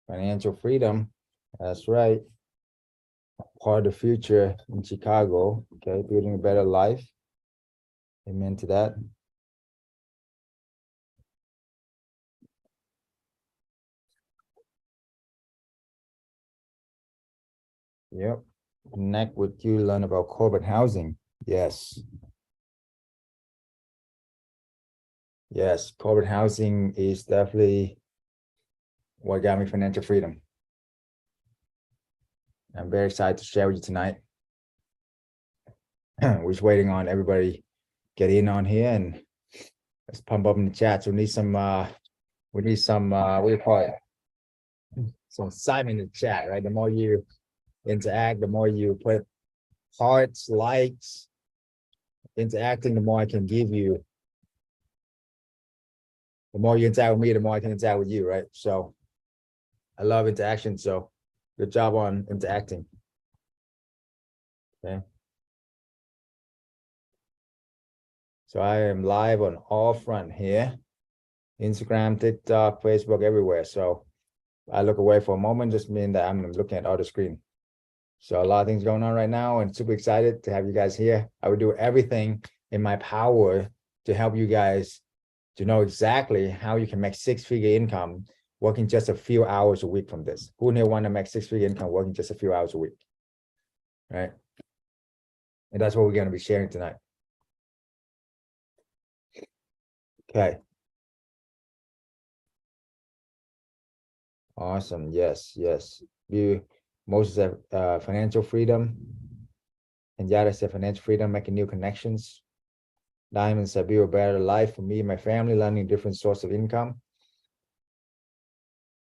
Financial freedom. That's right. Part of the future in Chicago. Okay, building a better life. Amen to that. Yep. Connect with you, learn about corporate housing. Yes. Yes, corporate housing is definitely what got me financial freedom. I'm very excited to share with you tonight. We're just waiting on everybody get in on here and let's pump up in the chat. So we need some what do you call it? Some excitement in the chat, right? The more you interact, the more you put hearts, likes, interacting, the more I can give you. The more you interact with me, the more I can interact with you, right? So I love interaction. So good job on interacting. Okay. So I am live on all front here. Instagram, TikTok, Facebook, everywhere. So I look away for a moment, just mean that I'm looking at other screen. So a lot of things going on right now and super excited to have you guys here. I would do everything in my power to help you guys to know exactly how you can make six-figure income working just a few hours a week from this. Who here want to make six-figure income working just a few hours a week, right? And that's what we're going to be sharing tonight. Okay. Awesome. Yes, yes. Moses said financial freedom. And Yada said financial freedom, making new connections. Diamond said build a better life for me and my family, learning different source of income.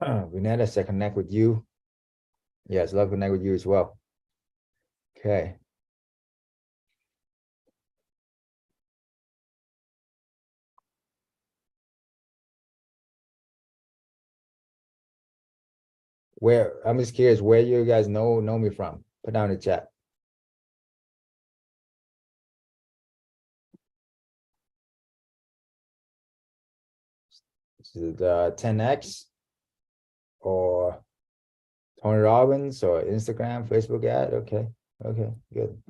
Renetta said connect with you. Yes, love to connect with you as well. Okay. Where I'm just curious where you guys know me from. Put down in the chat. This is 10X or Tony Robbins or Instagram, Facebook ad. Okay, okay, good.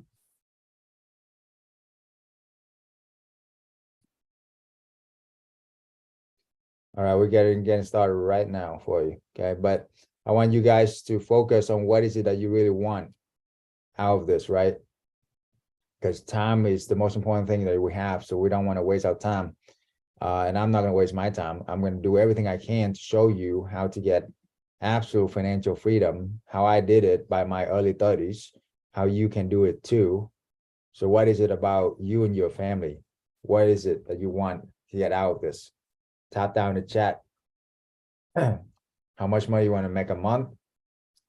All right, we're getting started right now for you. Okay, but I want you guys to focus on what is it that you really want out of this, right? Because time is the most important thing that we have, so we don't want to waste our time. And I'm not going to waste my time. I'm going to do everything I can to show you how to get absolute financial freedom, how I did it by my early 30s, how you can do it too. So what is it about you and your family? What is it that you want to get out of this? Tap down the chat. How much money you want to make a month?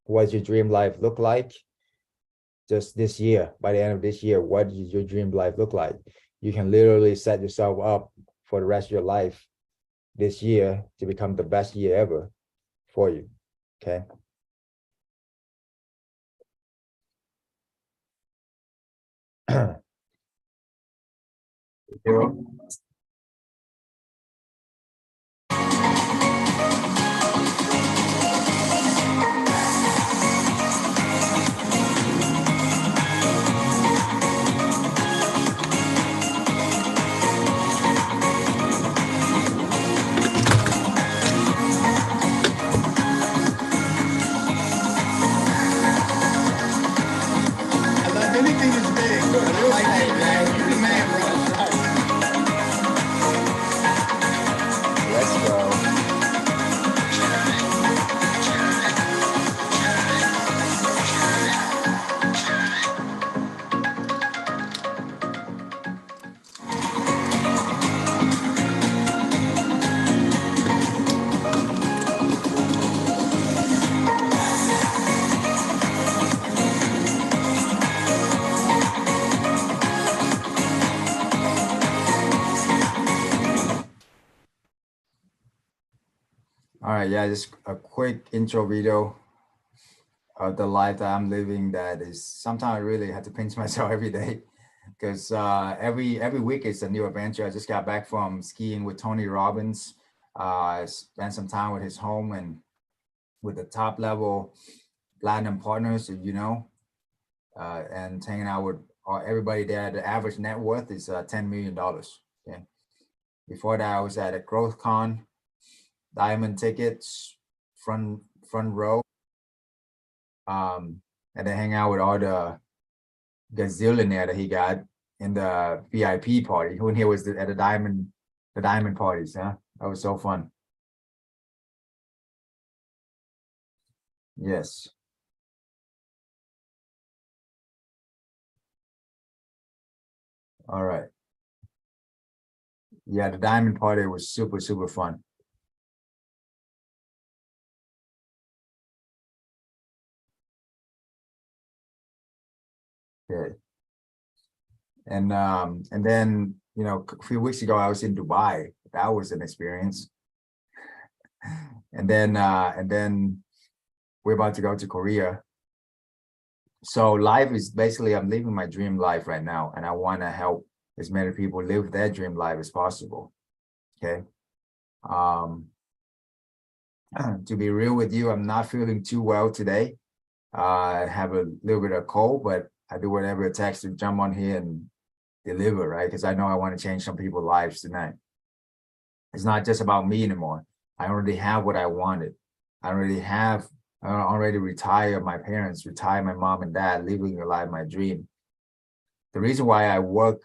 What's your dream life look like? Just this year, by the end of this year, what does your dream life look like? You can literally set yourself up for the rest of your life this year to become the best year ever for you. Okay. Anything is big. Like that, man. You're the man, bro. Let's go. All right, yeah, just a quick intro video of the life that I'm living. That is sometimes I really have to pinch myself every day because every week it's a new adventure. I just got back from skiing with Tony Robbins. I spent some time with his home and with the top level platinum partners, you know, and hanging out with everybody there. The average net worth is $10 million. Okay. Before that, I was at a growth con, diamond tickets, front row. And then hang out with all the gazillionaire that he got in the VIP party. Who in here was at the diamond parties, huh? That was so fun. Yes. All right. Yeah, the diamond party was super, super fun. Okay. And then, you know, a few weeks ago I was in Dubai. That was an experience. And then we're about to go to Korea. So life is basically, I'm living my dream life right now, and I want to help as many people live their dream life as possible. Okay. To be real with you, I'm not feeling too well today. I have a little bit of cold, but I do whatever it takes to jump on here and deliver, right? Because I know I want to change some people's lives tonight. It's not just about me anymore. I already have what I wanted. I already retired my parents, retired my mom and dad, living the life, my dream. The reason why I work,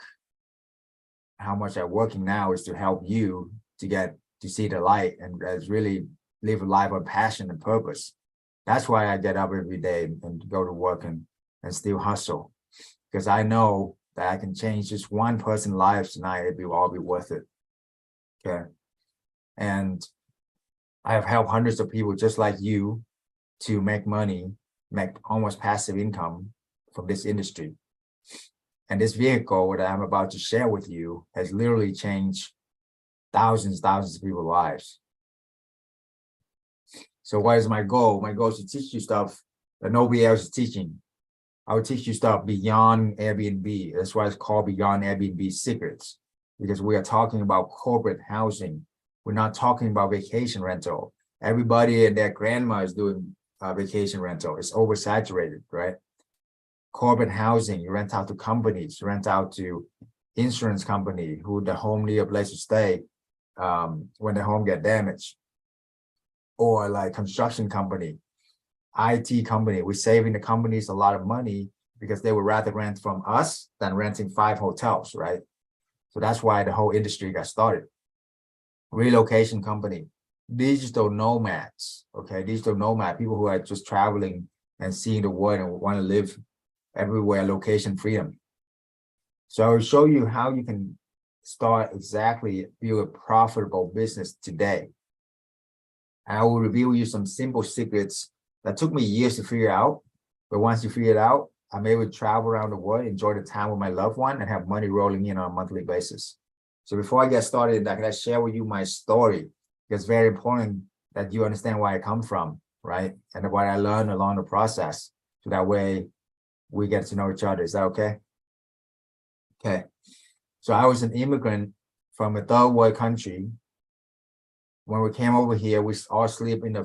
how much I'm working now, is to help you to get to see the light and really live a life of passion and purpose. That's why I get up every day and go to work and still hustle, because I know that I can change just one person's life tonight. It will all be worth it. Okay. And I have helped hundreds of people just like you to make money, make almost passive income from this industry. And this vehicle that I'm about to share with you has literally changed thousands of people's lives. So what is my goal? My goal is to teach you stuff that nobody else is teaching. I will teach you stuff beyond Airbnb. That's why it's called Beyond Airbnb Secrets, because we are talking about corporate housing. We're not talking about vacation rental. Everybody and their grandma is doing vacation rental. It's oversaturated, right? Corporate housing, you rent out to companies, you rent out to insurance company who the home need a place to stay when the home get damaged. Or like construction company, IT company. We're saving the companies a lot of money because they would rather rent from us than renting 5 hotels, right? So that's why the whole industry got started. Relocation company, digital nomads, okay? Digital nomad, people who are just traveling and seeing the world and want to live everywhere, location freedom. So I will show you how you can start exactly build a profitable business today. And I will reveal you some simple secrets that took me years to figure out. But once you figure it out, I'm able to travel around the world, enjoy the time with my loved one, and have money rolling in on a monthly basis. So before I get started, I can share with you my story. It's very important that you understand where I come from, right? And what I learned along the process. So that way we get to know each other. Is that okay? Okay. So I was an immigrant from a third world country. When we came over here, we all sleep in a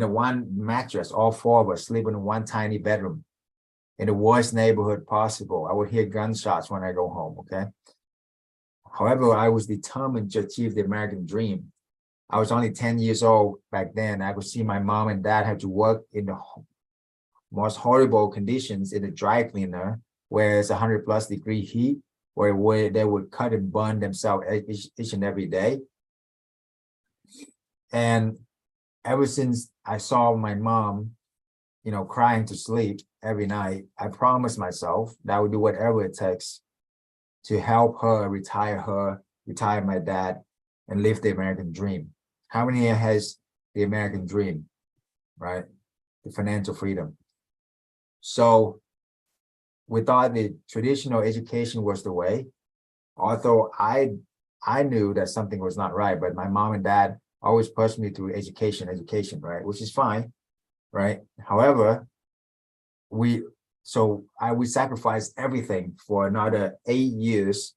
one mattress, all 4 of us sleep in one tiny bedroom in the worst neighborhood possible. I would hear gunshots when I go home, okay? However, I was determined to achieve the American dream. I was only 10 years old back then. I could see my mom and dad had to work in the most horrible conditions in the dry cleaner, where it's 100+ degree heat, where they would cut and burn themselves each and every day. And ever since I saw my mom, you know, crying to sleep every night, I promised myself that I would do whatever it takes to help her, retire my dad, and live the American dream. How many here has the American dream, right? The financial freedom. So we thought the traditional education was the way, although I knew that something was not right, but my mom and dad always pushed me through education, right? Which is fine, right? However, we sacrificed everything for another 8 years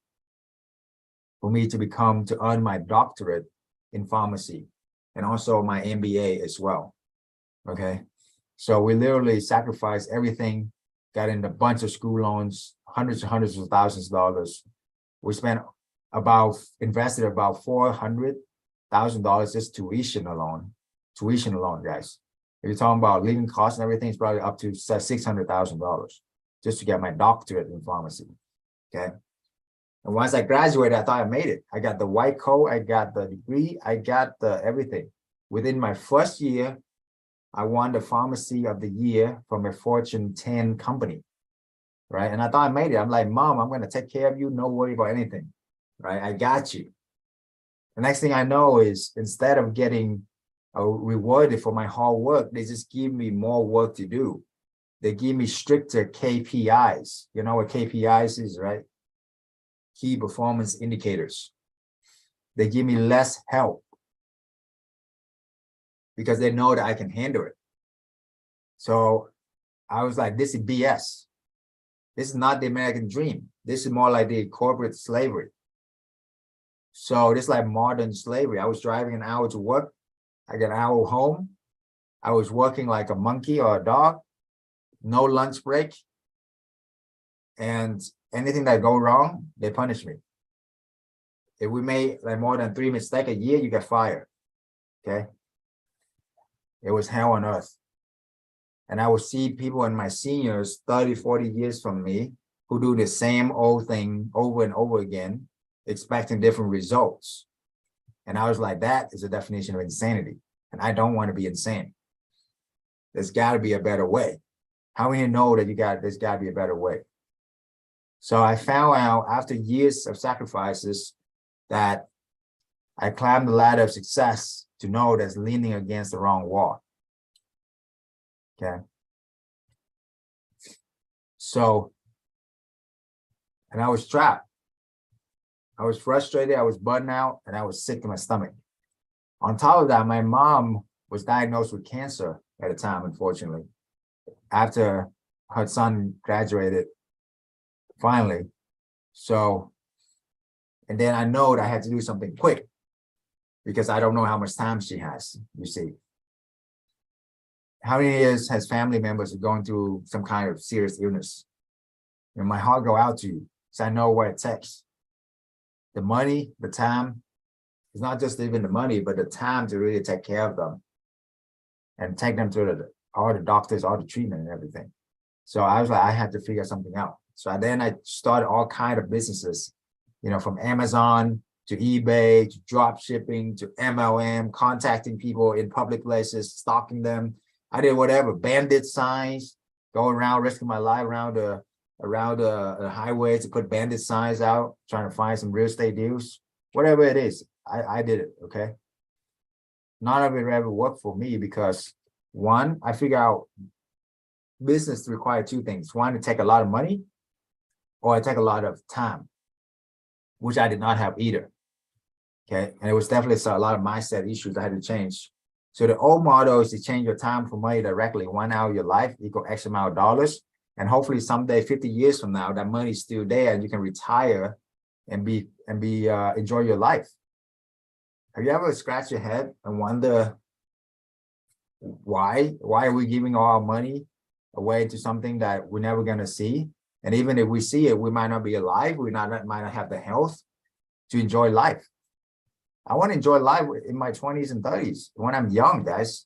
for me to earn my doctorate in pharmacy. and also my MBA as well. Okay. So we literally sacrificed everything, got in a bunch of school loans, hundreds and hundreds of thousands of dollars. We spent invested about $400,000 just tuition alone, guys. If you're talking about living costs and everything, it's probably up to $600,000 just to get my doctorate in pharmacy. Okay. And once I graduated, I thought I made it. I got the white coat, I got the degree, I got the everything. Within my first year, I won the pharmacy of the year from a Fortune 10 company, right? And I thought I made it. I'm like, Mom, I'm going to take care of you. No worry about anything, right? I got you. The next thing I know is instead of getting rewarded for my hard work, they just give me more work to do. They give me stricter KPIs. You know what KPIs is, right? Key performance indicators. They give me less help because they know that I can handle it. So I was like, this is BS. This is not the American dream. This is more like the corporate slavery. So this is like modern slavery. I was driving an hour to work. I got an hour home. I was working like a monkey or a dog. No lunch break. And anything that go wrong, they punish me. If we made like more than 3 mistakes a year, you get fired. Okay. It was hell on earth. And I would see people in my seniors 30, 40 years from me who do the same old thing over and over again, expecting different results. And I was like, that is a definition of insanity. And I don't want to be insane. There's got to be a better way. How many know that there's got to be a better way? So I found out after years of sacrifices that I climbed the ladder of success to know that's leaning against the wrong wall. Okay. So, and I was trapped. I was frustrated, I was burnt out, and I was sick to my stomach. On top of that, my mom was diagnosed with cancer at the time, unfortunately, after her son graduated, finally. So, and then I know that I had to do something quick because I don't know how much time she has, you see. How many years has family members going through some kind of serious illness? And my heart go out to you, so I know what it takes. The money, the time, it's not just even the money, but the time to really take care of them and take them through all the doctors, all the treatment and everything. So I was like, I had to figure something out. So then I started all kinds of businesses, you know, from Amazon to eBay, to drop shipping, to MLM, contacting people in public places, stalking them. I did whatever, bandit signs, going around, risking my life around the highway to put bandit signs out, trying to find some real estate deals, whatever it is, I did it, okay? None of it ever worked for me because one, I figure out business require two things. One, to take a lot of money or I take a lot of time, which I did not have either, okay? And it was definitely a lot of mindset issues I had to change. So the old model is to change your time for money directly. 1 hour of your life equal X amount of dollars. And hopefully someday, 50 years from now, that money is still there and you can retire and enjoy your life. Have you ever scratched your head and wonder why are we giving all our money away to something that we're never going to see? And even if we see it, we might not be alive. We might not have the health to enjoy life. I want to enjoy life in my 20s and 30s when I'm young, guys.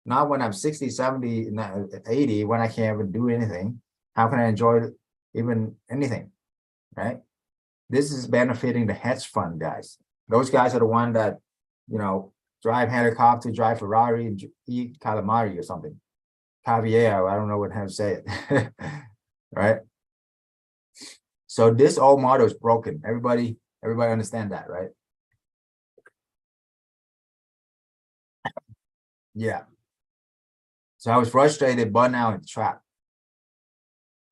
Not when I'm 60, 70, 80, when I can't even do anything. How can I enjoy even anything, right? This is benefiting the hedge fund guys. Those guys are the ones that, you know, drive helicopter, drive Ferrari, and eat calamari or something. Caviar, I don't know how to say it, right? So this old model is broken. Everybody understand that, right? Yeah. So I was frustrated, burnt out, and trapped.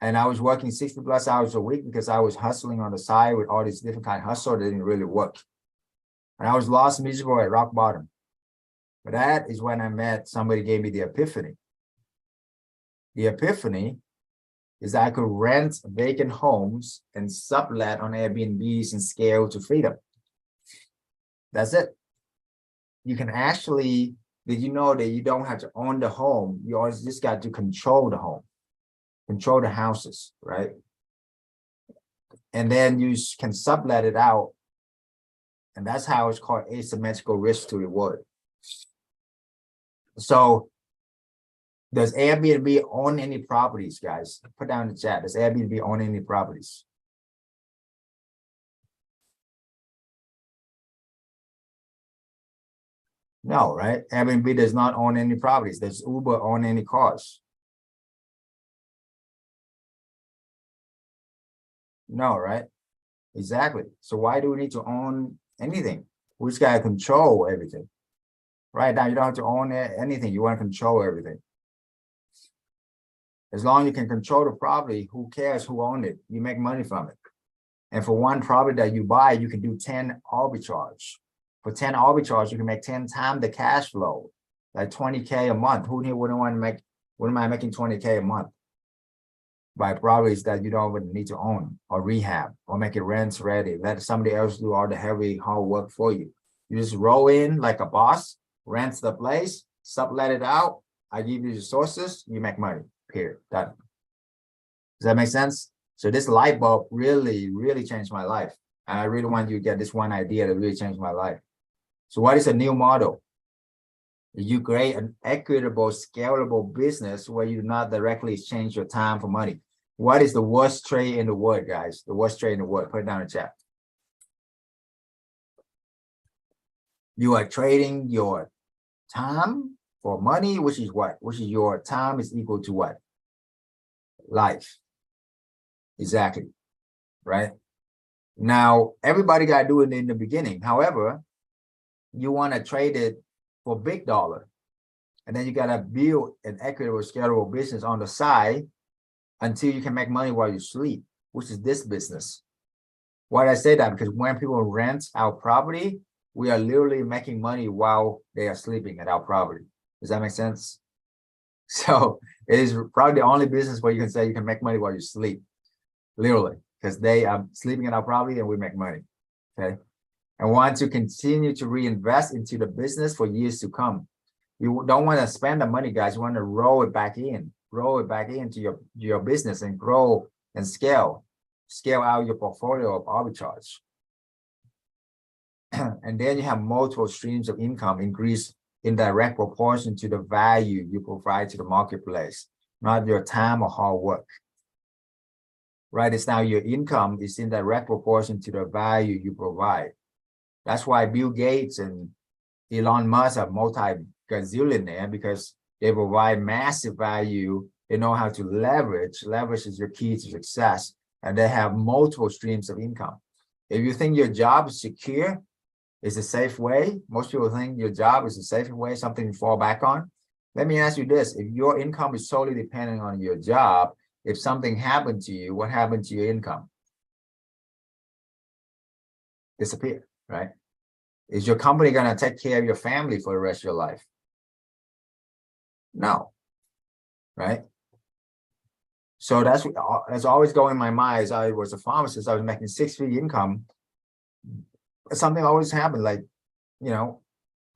And I was working 60 plus hours a week because I was hustling on the side with all these different kind of hustle that didn't really work. And I was lost, miserable at rock bottom. But that is when I met somebody gave me the epiphany. The epiphany is that I could rent vacant homes and sublet on Airbnbs and scale to freedom. That's it. you can actually, did you know that you don't have to own the home? You always just got to control the home, control the houses, right? And then you can sublet it out. And that's how it's called asymmetrical risk to reward. So does Airbnb own any properties, guys? Put down in the chat. Does Airbnb own any properties? No, right? Airbnb does not own any properties. Does Uber own any cars? No, right? Exactly. So why do we need to own anything? We just gotta control everything. Right now, you don't have to own anything. You want to control everything. As long as you can control the property, who cares who owned it? You make money from it. And for one property that you buy, you can do 10 arbitrage. For 10 arbitrage, you can make 10 times the cash flow, like 20K a month. Who here wouldn't want to make, wouldn't mind making 20K a month by properties that you don't even need to own or rehab or make it rent ready? Let somebody else do all the heavy hard work for you. You just roll in like a boss, rent the place, sublet it out. I give you the sources, you make money, period, done. Does that make sense? So this light bulb really, really changed my life. And I really want you to get this one idea that really changed my life. So what is a new model? You create an equitable, scalable business where you do not directly exchange your time for money. What is the worst trade in the world, guys? The worst trade in the world, put it down in the chat. You are trading your time for money, which is what? Which is your time is equal to what? Life. Exactly, right? Now, everybody got to do it in the beginning. However, you want to trade it for big dollar. And then you got to build an equitable, scalable business on the side until you can make money while you sleep, which is this business. Why did I say that? Because when people rent our property, we are literally making money while they are sleeping at our property. Does that make sense? So it is probably the only business where you can say you can make money while you sleep, literally, because they are sleeping at our property and we make money, okay? And want to continue to reinvest into the business for years to come. You don't want to spend the money, guys. You want to roll it back into your business and grow and scale out your portfolio of arbitrage. And then you have multiple streams of income increase in direct proportion to the value you provide to the marketplace, not your time or hard work. Right? It's now your income is in direct proportion to the value you provide. That's why Bill Gates and Elon Musk are multi-gazillionaire, because they provide massive value. They know how to leverage. Leverage is your key to success. And they have multiple streams of income. If you think your job is secure, is a safe way, most people think your job is a safe way, something to fall back on. Let me ask you this. If your income is solely dependent on your job, if something happened to you, what happened to your income? Disappear, right? Is your company going to take care of your family for the rest of your life? No, right? So that's always going in my mind. As I was a pharmacist, I was making 6-figure income. Something always happened, like, you know,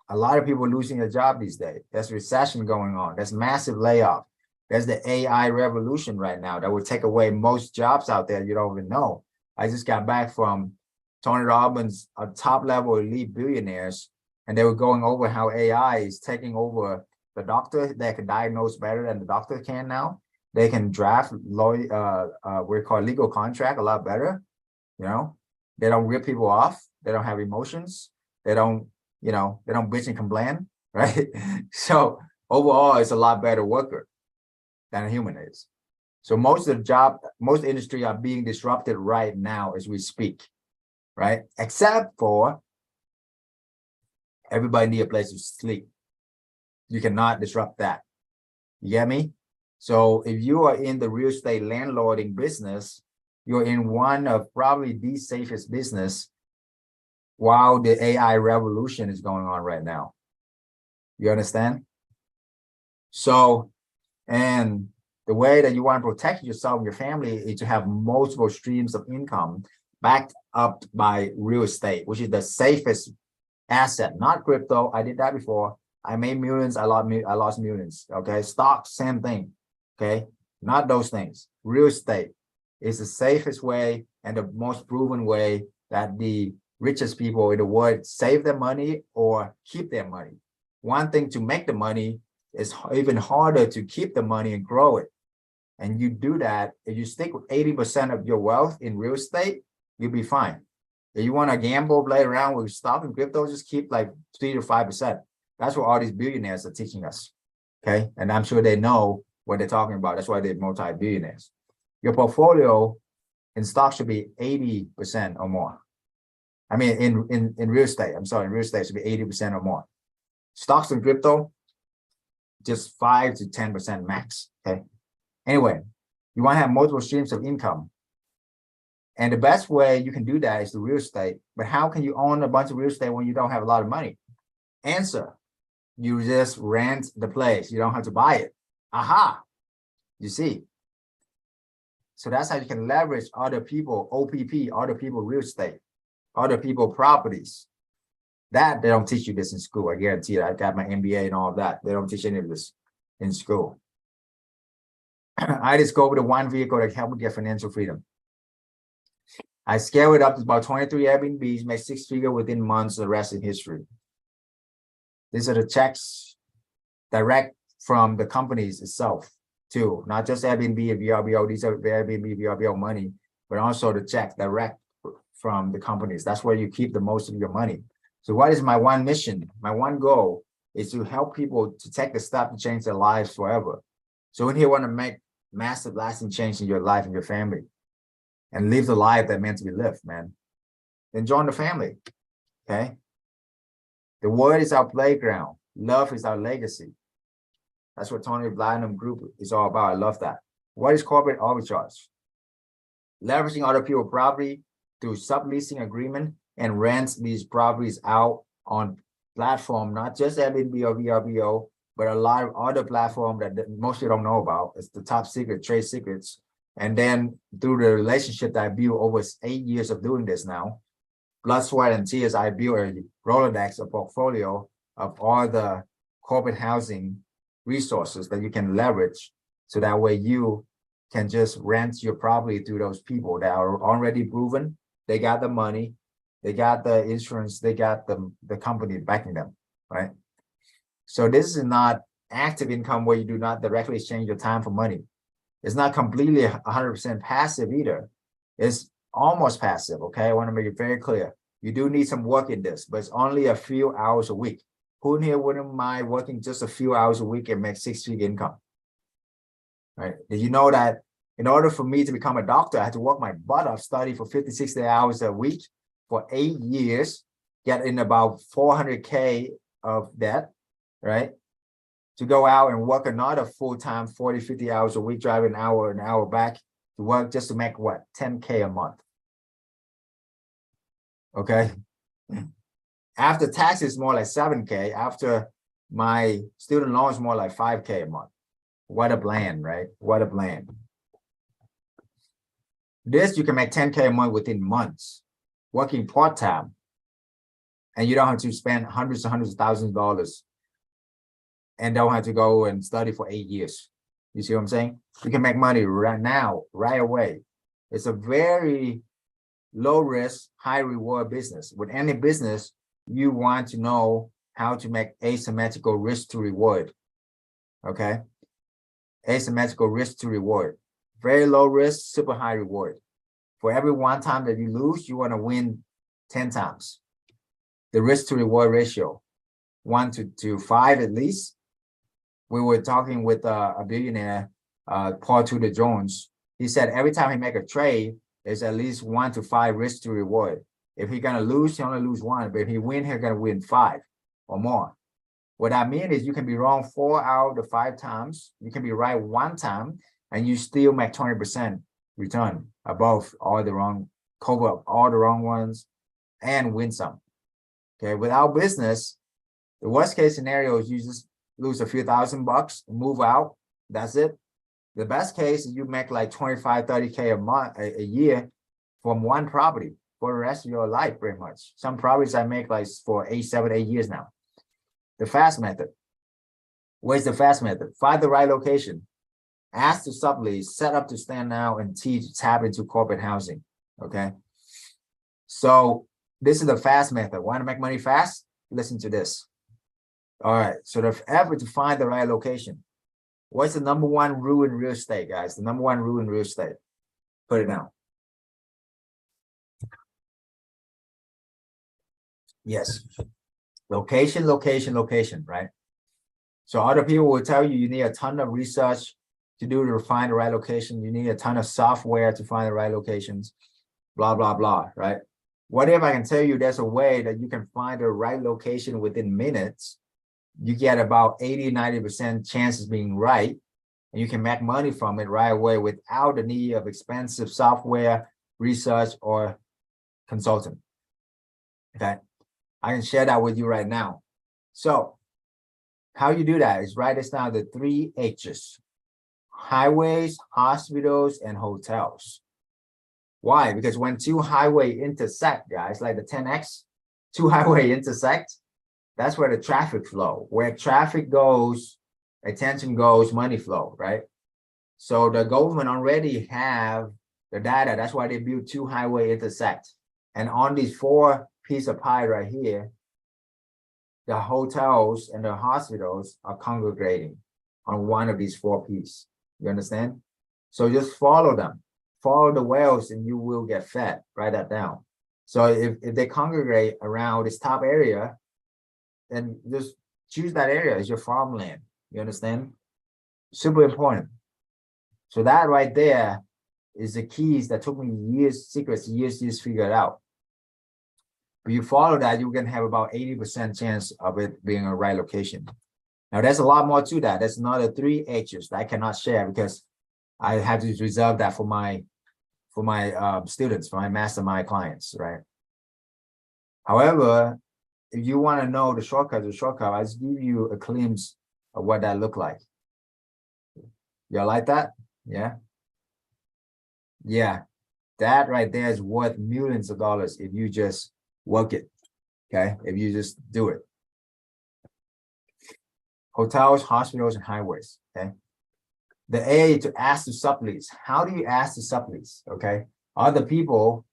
a lot of people losing their job these days. There's recession going on. There's massive layoff. There's the AI revolution right now that will take away most jobs out there you don't even know. I just got back from Tony Robbins, top level elite billionaires, and they were going over how AI is taking over the doctor. They can diagnose better than the doctor can now. They can draft we call legal contract a lot better. You know, they don't rip people off. They don't have emotions. They don't, you know, they don't bitch and complain, right? So overall, it's a lot better worker than a human is. So most industry are being disrupted right now as we speak, right? Except for everybody need a place to sleep. You cannot disrupt that. You get me? So if you are in the real estate landlording business, you're in one of probably the safest business while the AI revolution is going on right now. You understand? So, and the way that you want to protect yourself and your family is to have multiple streams of income backed up by real estate, which is the safest asset, not crypto. I did that before. I made millions. I lost millions. Okay. Stocks, same thing. Okay. Not those things. Real estate is the safest way and the most proven way that the richest people in the world save their money or keep their money. One thing to make the money is even harder to keep the money and grow it. And you do that, if you stick with 80% of your wealth in real estate, you'll be fine. If you want to gamble, play around with stock and crypto, just keep like 3 to 5%. That's what all these billionaires are teaching us. Okay. And I'm sure they know what they're talking about. That's why they're multi-billionaires. Your portfolio in stocks should be 80% or more. I mean, in real estate, I'm sorry, in real estate should be 80% or more. Stocks and crypto, just 5 to 10% max. Okay. Anyway, you want to have multiple streams of income. And the best way you can do that is the real estate. But how can you own a bunch of real estate when you don't have a lot of money? Answer, you just rent the place. You don't have to buy it. Aha, you see. So that's how you can leverage other people, OPP, other people real estate, other people properties. That they don't teach you this in school. I guarantee you. I got my MBA and all of that. They don't teach any of this in school. I discovered the one vehicle that helped me get financial freedom. I scaled it up to about 23 Airbnbs, made 6 figures within months, the rest is history. These are the checks direct from the companies itself too, not just Airbnb and VRBO. These are Airbnb, VRBO money, but also the checks direct from the companies. That's where you keep the most of your money. So what is my one mission? My one goal is to help people to take the step to change their lives forever. So in here, want to make massive lasting change in your life and your family and live the life that meant to be lived, man. Then join the family, okay? The word is our playground. Love is our legacy. That's what Tony Blanham Group is all about. I love that. What is corporate arbitrage? Leveraging other people's property through subleasing agreement and rent these properties out on platform, not just Airbnb or VRBO, but a lot of other platforms that most people don't know about. It's the top secret, trade secrets. And then through the relationship that I built over 8 years of doing this now, blood, sweat, and tears, I built a Rolodex, a portfolio of all the corporate housing resources that you can leverage. So that way you can just rent your property through those people that are already proven. They got the money, they got the insurance, they got the company backing them, right? So this is not active income where you do not directly exchange your time for money. It's not completely 100% passive either. It's almost passive, okay? I want to make it very clear. You do need some work in this, but it's only a few hours a week. Who in here wouldn't mind working just a few hours a week and make 6-figure income? Right? Did you know that in order for me to become a doctor, I had to work my butt off, study for 50, 60 hours a week for 8 years, get in about 400K of debt, right? To go out and work another full-time 40, 50 hours a week, drive an hour back to work just to make what? 10K a month. Okay. After taxes, more like 7K. After my student loans, more like 5K a month. What a blend, right? What a blend. This, you can make 10K a month within months, working part-time. And you don't have to spend hundreds and hundreds of thousands of dollars and don't have to go and study for 8 years. You see what I'm saying? You can make money right now, right away. It's a very low risk, high reward business. With any business, you want to know how to make asymmetrical risk to reward. Okay? Asymmetrical risk to reward. Very low risk, super high reward. For every 1 time that you lose, you want to win 10 times. The risk to reward ratio, 1 to 5 at least. We were talking with a billionaire, Paul Tudor Jones. He said every time he make a trade, there's at least 1 to 5 risk to reward. If he's gonna lose, he only lose 1. But if he win, he's gonna win 5 or more. What I mean is you can be wrong 4 out of 5 times. You can be right 1 time, and you still make 20% return above all the wrong, cover up all the wrong ones, and win some. Okay, with our business, the worst case scenario is you just lose a few $1,000, move out. That's it. The best case is you make like 25, 30K a month, a year from 1 property. for the rest of your life, pretty much. Some properties I make like for 7, 8 years now. The fast method. Where's the fast method? Find the right location. Ask to sublease, set up to stand now, and tap into corporate housing. Okay. So this is the fast method. Want to make money fast? Listen to this. All right. So the effort to find the right location. What's the number one rule in real estate, guys? The number one rule in real estate. Put it down. Yes. Location, location, location, right? So other people will tell you you need a ton of research to do to find the right location. You need a ton of software to find the right locations, blah, blah, blah, right? What if I can tell you there's a way that you can find the right location within minutes? You get about 80, 90% chances being right, and you can make money from it right away without the need of expensive software, research, or consultant. Okay, I can share that with you right now. So how you do that is write this down, the 3 H's: highways, hospitals, and hotels. Why? Because when two highway intersect, guys, like the 10X, two highway intersect, that's where the traffic flow. Where traffic goes, attention goes, money flow, right? So the government already have the data. That's why they build two highway intersect. And on these 4 pieces of pie right here, the hotels and the hospitals are congregating on one of these 4 pieces. You understand? So just follow them. Follow the whales and you will get fed. Write that down. So if they congregate around this top area, then just choose that area as your farmland. You understand? Super important. So that right there is the keys that took me years, years to figure it out. But you follow that, you're gonna have about 80% chance of it being a right location. Now there's a lot more to that. There's another 3 H's that I cannot share because I had to reserve that for my students, for my mastermind clients, right? However, if you want to know the shortcut, I just give you a glimpse of what that look like. Y'all like that? Yeah. Yeah. That right there is worth millions of dollars if you just work it. Okay. If you just do it. Hotels, hospitals, and highways. Okay. The A, to ask to sublease. How do you ask to sublease? Okay. Other people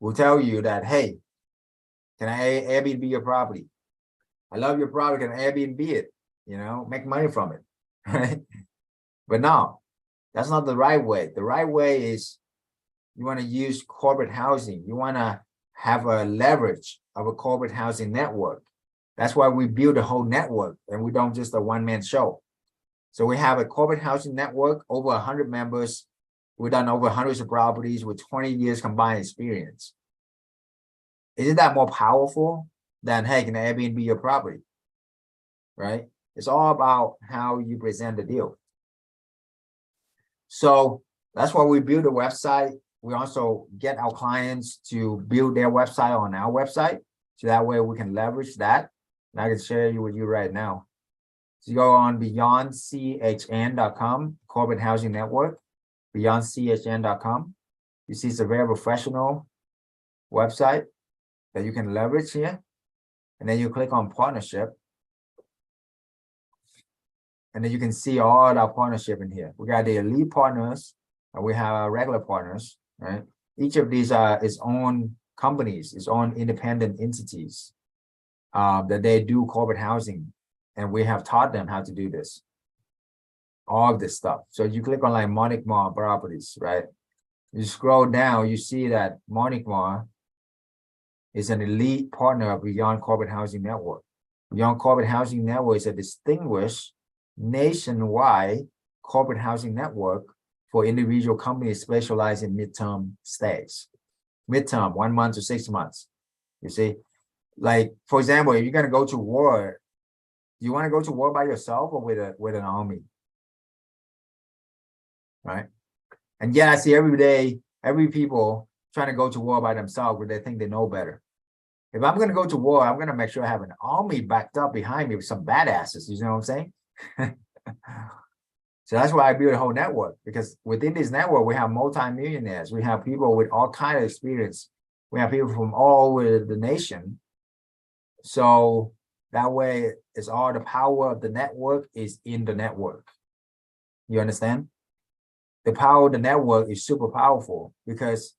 will tell you that, hey, can I Airbnb your property? I love your property. Can I Airbnb it? You know, make money from it, right? But no, that's not the right way. The right way is you want to use corporate housing. You want to have a leverage of a corporate housing network. That's why we build a whole network and we don't just a one-man show. So we have a corporate housing network, over 100 members. We've done over hundreds of properties with 20 years combined experience. Isn't that more powerful than, hey, can I Airbnb your property? Right? It's all about how you present the deal. So that's why we build a website. We also get our clients to build their website on our website. So that way we can leverage that. And I can share it with you right now. So you go on beyondchn.com, Corporate Housing Network, beyondchn.com. You see it's a very professional website that you can leverage here. And then you click on partnership. And then you can see all our partnership in here. We got the elite partners and we have our regular partners, right? Each of these are its own companies, its own independent entities that they do corporate housing. And we have taught them how to do this, all of this stuff. So you click on like Monarch Properties, right? You scroll down, you see that Monarch is an elite partner of Beyond Corporate Housing Network. Beyond Corporate Housing Network is a distinguished nationwide corporate housing network for individual companies specialized in midterm stays. Midterm, 1 month to 6 months. You see, like, for example, if you're going to go to war, do you want to go to war by yourself or with an army? Right? And yeah, I see every day, every people trying to go to war by themselves where they think they know better. If I'm going to go to war, I'm going to make sure I have an army backed up behind me with some badasses. You know what I'm saying? So that's why I built a whole network, because within this network, we have multi-millionaires. We have people with all kinds of experience We have people from all over the nation. So that way it's all the power of the network is in the network. You understand? The power of the network is super powerful because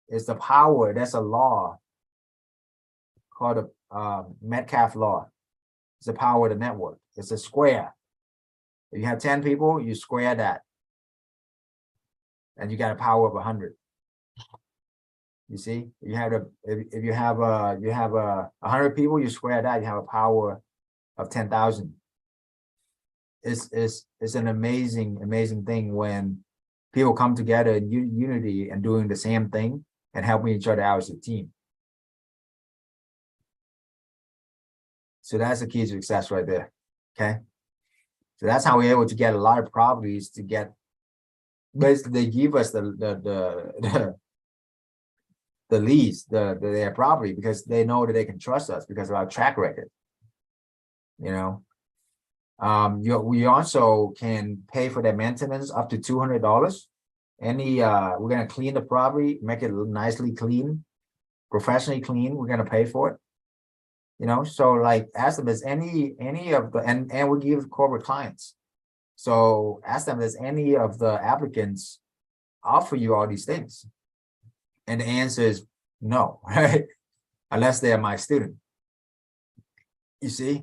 it's the power. That's a law called the Metcalfe law. It's the power of the network. It's a square. If you have 10 people, you square that. And you got a power of 100. You see, you have if you have 100 people, you square that, you have a power of 10,000. It's an amazing thing when people come together in unity and doing the same thing and helping each other out as a team. So that's the key to success right there. Okay. So that's how we're able to get a lot of properties to get, basically they give us the leads, their property, because they know that they can trust us because of our track record. You know, we also can pay for their maintenance up to $200. We're gonna clean the property, make it nicely clean, professionally clean. We're gonna pay for it. You know, so like ask them, is any of the and we give corporate clients. So ask them, does any of the applicants offer you all these things? And the answer is no, right? Unless they are my student. You see?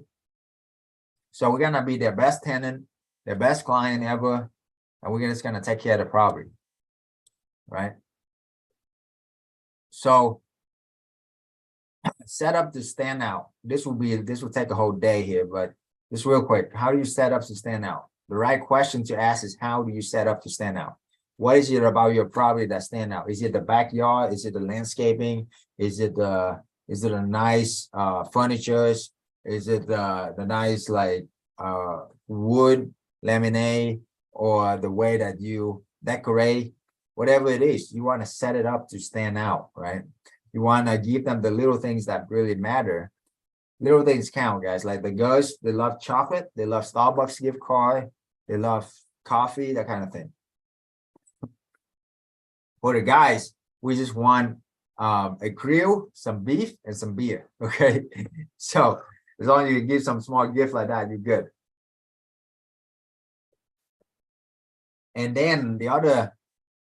So we're gonna be their best tenant, their best client ever, and we're just gonna take care of the property, right? So set up to stand out. This will take a whole day here, but just real quick, how do you set up to stand out? The right question to ask is, how do you set up to stand out? What is it about your property that stand out? Is it the backyard? Is it the landscaping? Is it the nice furnitures? Is it the nice like wood laminate, or the way that you decorate? Whatever it is, you want to set it up to stand out, right? You want to give them the little things that really matter. Little things count, guys. Like the girls, they love chocolate, they love Starbucks gift card, they love coffee, that kind of thing. For the guys, we just want a grill, some beef, and some beer. Okay, so as long as you give some small gift like that, you're good. And then the other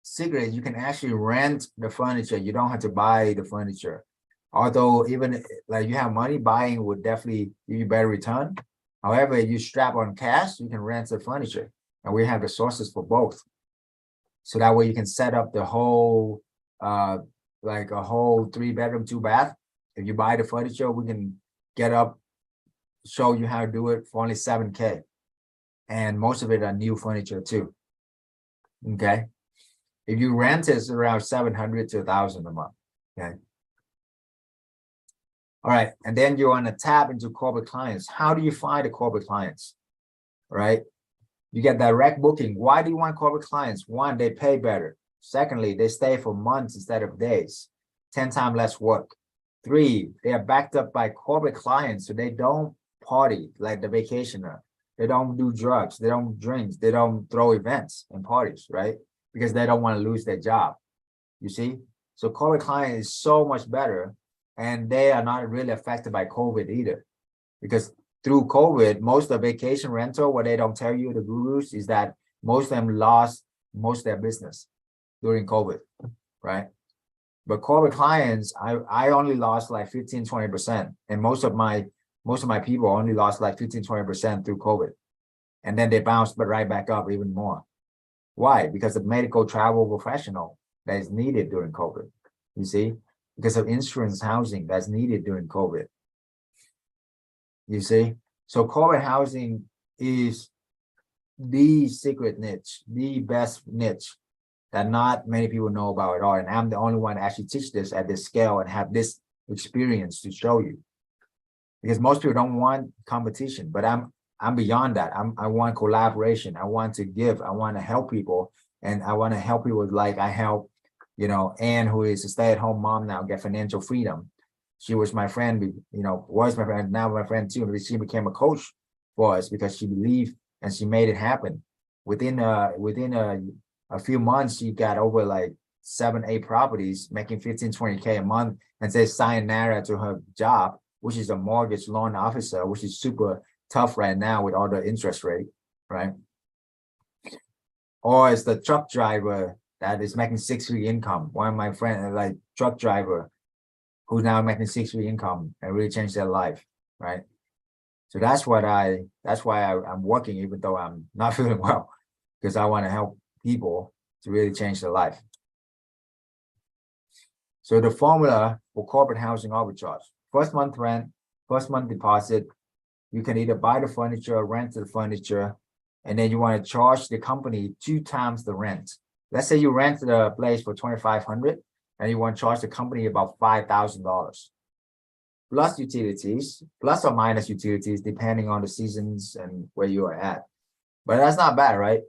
secret is you can actually rent the furniture. You don't have to buy the furniture. Although even like you have money, buying would definitely give you better return. However, if you strap on cash, you can rent the furniture, and we have the sources for both. So that way you can set up the whole, like a whole 3-bedroom, 2-bath. If you buy the furniture, we can get up, show you how to do it for only $7K. And most of it are new furniture too. Okay. If you rent, it's around $700 to $1,000 a month. Okay. All right. And then you want to tap into corporate clients. How do you find the corporate clients? Right. You get direct booking. Why do you want corporate clients? One, they pay better. Secondly, they stay for months instead of days, 10 times less work. 3, they are backed up by corporate clients, so they don't party like the vacationer. They don't do drugs. They don't drink. They don't throw events and parties, right? Because they don't want to lose their job. You see? So corporate client is so much better, and they are not really affected by COVID either. Because through COVID, most of vacation rental, what they don't tell you, the gurus, is that most of them lost most of their business during COVID, right? But corporate clients, I only lost like 15-20%, and most of my people only lost like 15-20% through COVID, and then they bounced but right back up even more. Why? Because of medical travel professional that is needed during COVID. You see, because of insurance housing that's needed during COVID. You see, so corporate housing is the secret niche, the best niche that not many people know about at all. And I'm the only one to actually teach this at this scale and have this experience to show you. Because most people don't want competition, but I'm beyond that. I want collaboration. I want to give. I want to help people, and I want to help people like I help, you know, Anne, who is a stay-at-home mom now, get financial freedom. She was my friend, you know, was my friend, now my friend too. She became a coach for us because she believed and she made it happen. Within a few months, she got over like 7, 8 properties, making 15, 20K a month, and say sayonara to her job, which is a mortgage loan officer, which is super tough right now with all the interest rate, right? Or it's the truck driver that is making 6-figure income. One of my friends, like truck driver, who's now making 6-figure income and really changed their life, right? So that's why I'm working, even though I'm not feeling well, because I want to help people to really change their life. So the formula for corporate housing arbitrage: first month rent, first month deposit. You can either buy the furniture, rent the furniture, and then you want to charge the company 2 times the rent. Let's say you rent the place for $2,500 and you want to charge the company about $5,000 plus utilities, plus or minus utilities, depending on the seasons and where you are at. But that's not bad, right?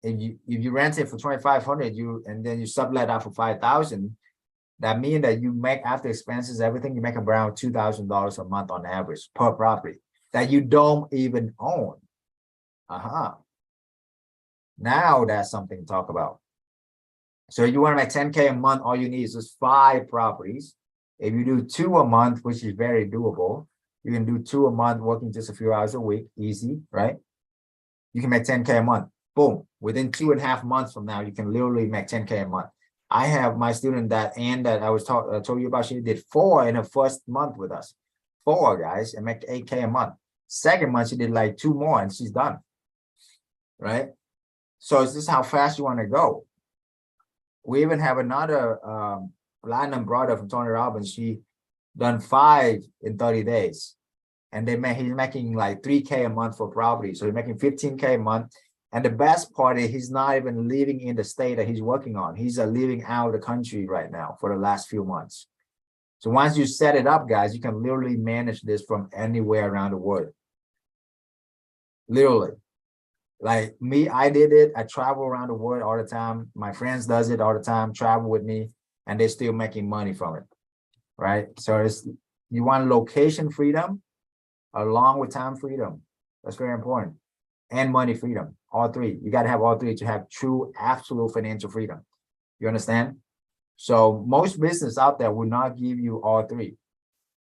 If you rent it for $2,500, and then you sublet out for $5,000, that means that you make, after expenses, everything, you make around $2,000 a month on average per property that you don't even own. Now that's something to talk about. So you want to make 10K a month, all you need is just 5 properties. If you do 2 a month, which is very doable, you can do 2 a month, working just a few hours a week, easy, right? You can make 10K a month. Boom. Within 2.5 months from now, you can literally make 10K a month. I have my student that I was told you about, she did 4 in her first month with us. 4 guys, and make 8K a month. Second month, she did like 2 more and she's done, right? So is this how fast you want to go? We even have another platinum brother from Tony Robbins. She done 5 in 30 days. And he's making like 3K a month for property. So he's making 15K a month. And the best part is he's not even living in the state that he's working on. He's living out of the country right now for the last few months. So once you set it up, guys, you can literally manage this from anywhere around the world. Literally. Like me, I did it. I travel around the world all the time. My friends does it all the time, travel with me, and they're still making money from it, right? So you want location freedom along with time freedom. That's very important. And money freedom, all 3. You got to have all 3 to have true, absolute financial freedom. You understand? So most business out there will not give you all 3.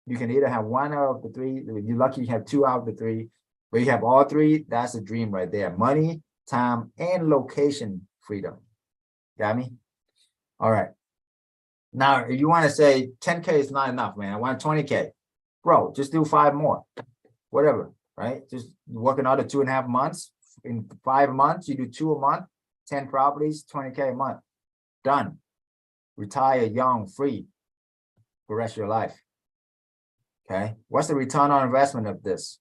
You can either have 1 out of the 3. If you're lucky, you have 2 out of the 3. But you have all 3, that's a dream right there. Money, time, and location freedom. Got me? All right. Now, if you want to say 10K is not enough, man, I want 20K. Bro, just do 5 more. Whatever, right? Just work another 2.5 months. In 5 months, you do 2 a month, 10 properties, 20K a month. Done. Retire young, free for the rest of your life. Okay. What's the return on investment of this?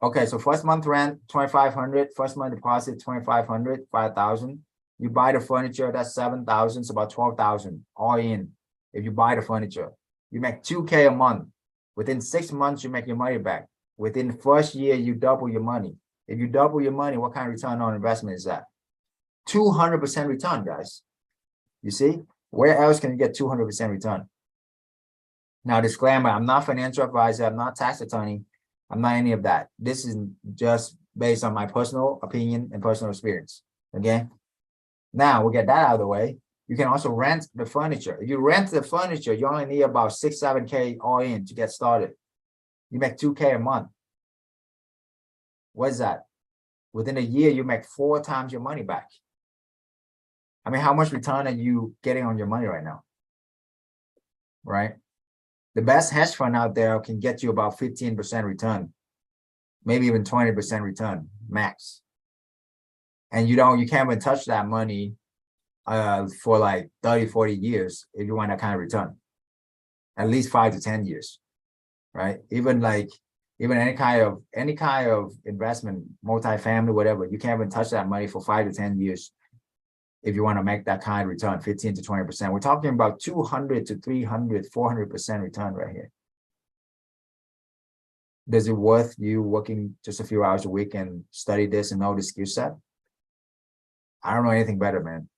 Okay, so first month rent, $2,500. First month deposit, $2,500, $5,000. You buy the furniture, that's $7,000. It's about $12,000 all in. If you buy the furniture, you make 2K a month. Within 6 months, you make your money back. Within the first year, you double your money. If you double your money, what kind of return on investment is that? 200% return, guys. You see, where else can you get 200% return? Now, disclaimer, I'm not financial advisor. I'm not tax attorney. I'm not any of that. This is just based on my personal opinion and personal experience. Okay. Now we'll get that out of the way. You can also rent the furniture. If you rent the furniture, you only need about 6, 7K all in to get started. You make 2K a month. What is that? Within a year, you make 4 times your money back. I mean, how much return are you getting on your money right now? Right? The best hedge fund out there can get you about 15% return, maybe even 20% return max. And you can't even touch that money for like 30, 40 years if you want that kind of return. At least 5 to 10 years, right? Even any kind of investment, multifamily, whatever, you can't even touch that money for 5 to 10 years if you want to make that kind of return, 15 to 20%. We're talking about 200 to 300, 400% return right here. Is it worth you working just a few hours a week and study this and know the skill set? I don't know anything better, man.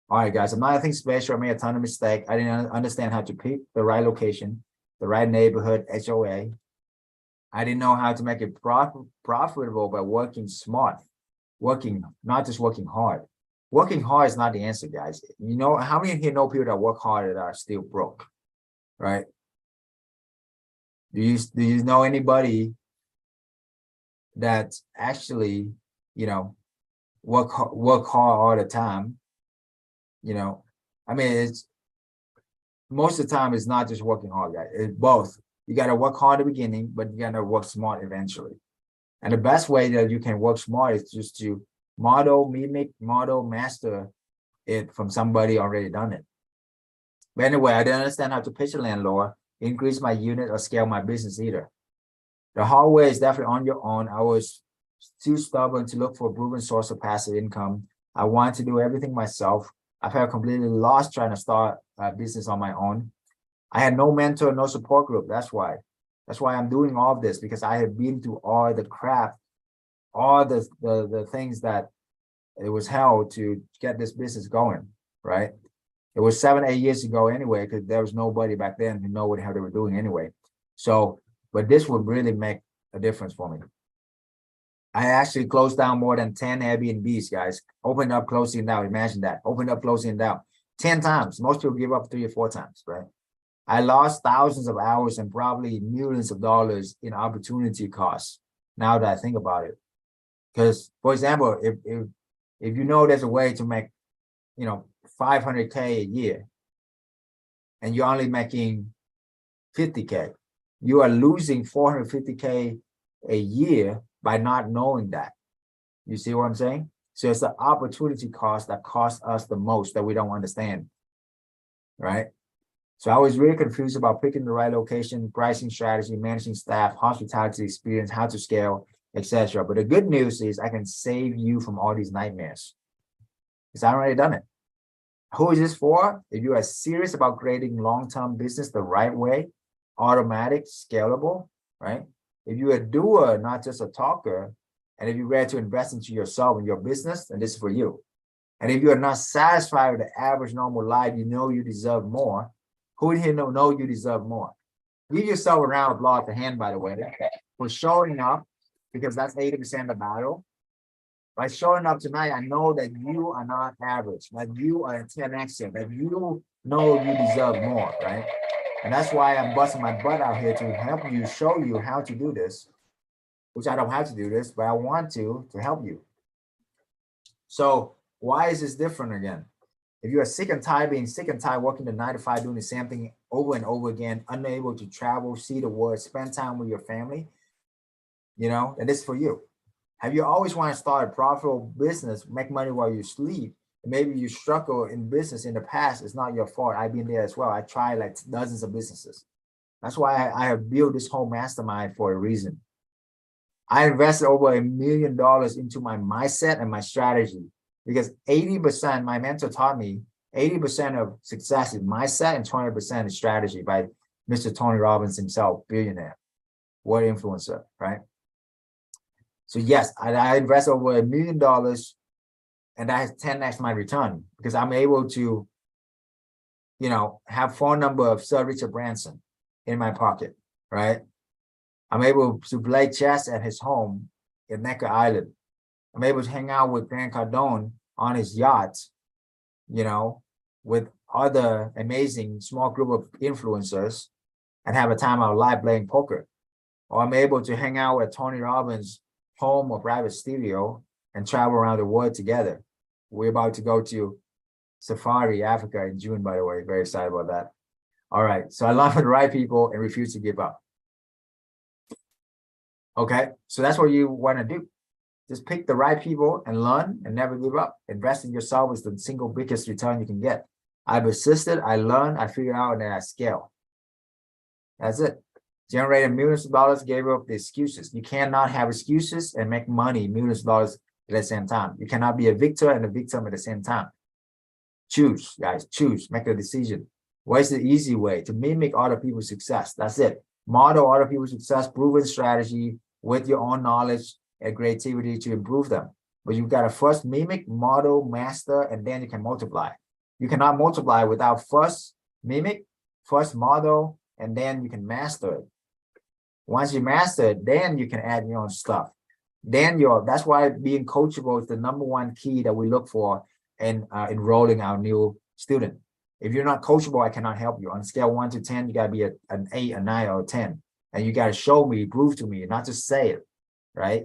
All right, guys, I'm not anything special. I made a ton of mistakes. I didn't understand how to pick the right location, the right neighborhood, HOA. I didn't know how to make it profitable by working smart, not just working hard. Working hard is not the answer, guys. You know, how many here know people that work hard that are still broke, right? Do you know anybody that actually, you know, work hard all the time? You know, I mean, it's most of the time it's not just working hard, guys. It's both. You got to work hard at the beginning, but you got to work smart eventually. And the best way that you can work smart is just to mimic, master it from somebody already done it. But anyway, I didn't understand how to pitch a landlord, increase my unit, or scale my business either. The hard way is definitely on your own. I was too stubborn to look for a proven source of passive income. I wanted to do everything myself. I felt completely lost trying to start a business on my own. I had no mentor, no support group. That's why I'm doing all of this, because I have been through all the crap, all the things that it was hell to get this business going, right? It was 7, 8 years ago anyway, because there was nobody back then who knew what the hell they were doing anyway. So, but this would really make a difference for me. I actually closed down more than 10 Airbnbs, guys. Opened up, closing down. Imagine that. Opened up, closing down 10 times. Most people give up 3 or 4 times, right? I lost thousands of hours and probably millions of dollars in opportunity costs. Now that I think about it, because for example, if you know there's a way to make, you know, 500K a year, and you're only making 50K, you are losing 450K a year by not knowing that. You see what I'm saying? So it's the opportunity cost that costs us the most that we don't understand, right? So I was really confused about picking the right location, pricing strategy, managing staff, hospitality experience, how to scale, etc. But the good news is I can save you from all these nightmares, because I've already done it. Who is this for? If you are serious about creating long-term business the right way, automatic, scalable, right? If you're a doer, not just a talker, and if you're ready to invest into yourself and your business, then this is for you. And if you are not satisfied with the average normal life, you know you deserve more. Who in here know you deserve more? Give yourself a round of applause at the hand, by the way, for showing up, because that's 80% of the battle. By showing up tonight, I know that you are not average, that you are a 10Xer, that you know you deserve more, right? And that's why I'm busting my butt out here to help you, show you how to do this, which I don't have to do this, but I want to help you. So why is this different again? If you are sick and tired, being sick and tired, working the 9 to 5, doing the same thing over and over again, unable to travel, see the world, spend time with your family, you know, and this is for you. Have you always wanted to start a profitable business, make money while you sleep? Maybe you struggle in business in the past. It's not your fault. I've been there as well. I tried like dozens of businesses. That's why I have built this whole mastermind for a reason. I invested over $1 million into my mindset and my strategy, because 80%, my mentor taught me, 80% of success is mindset and 20% is strategy, by Mr. Tony Robbins himself, billionaire, what influencer, right? So yes, I invest over $1 million, and that has 10x my return, because I'm able to, you know, have phone number of Sir Richard Branson in my pocket, right? I'm able to play chess at his home in Necker Island. I'm able to hang out with Grant Cardone on his yacht, you know, with other amazing small group of influencers, and have a time of life playing poker. Or I'm able to hang out at Tony Robbins' home or private studio and travel around the world together. We're about to go to Safari, Africa in June, by the way. Very excited about that. All right, so I love the right people and refuse to give up. Okay, so that's what you want to do. Just pick the right people and learn and never give up. Invest in yourself is the single biggest return you can get. I persisted, I learned, I figured out, and then I scale. That's it. Generated millions of dollars, gave up the excuses. You cannot have excuses and make money, millions of dollars at the same time. You cannot be a victor and a victim at the same time. Choose, guys, choose, make a decision. What is the easy way? To mimic other people's success. That's it. Model other people's success, proven strategy with your own knowledge and creativity to improve them. But you've got to first mimic, model, master, and then you can multiply. You cannot multiply without first mimic, first model, and then you can master it. Once you master it, then you can add your own stuff. Then that's why being coachable is the #1 key that we look for in enrolling our new student. If you're not coachable, I cannot help you. On a scale 1 to 10, you gotta be an 8, a 9, or a 10. And you gotta show me, prove to me, not just say it, right?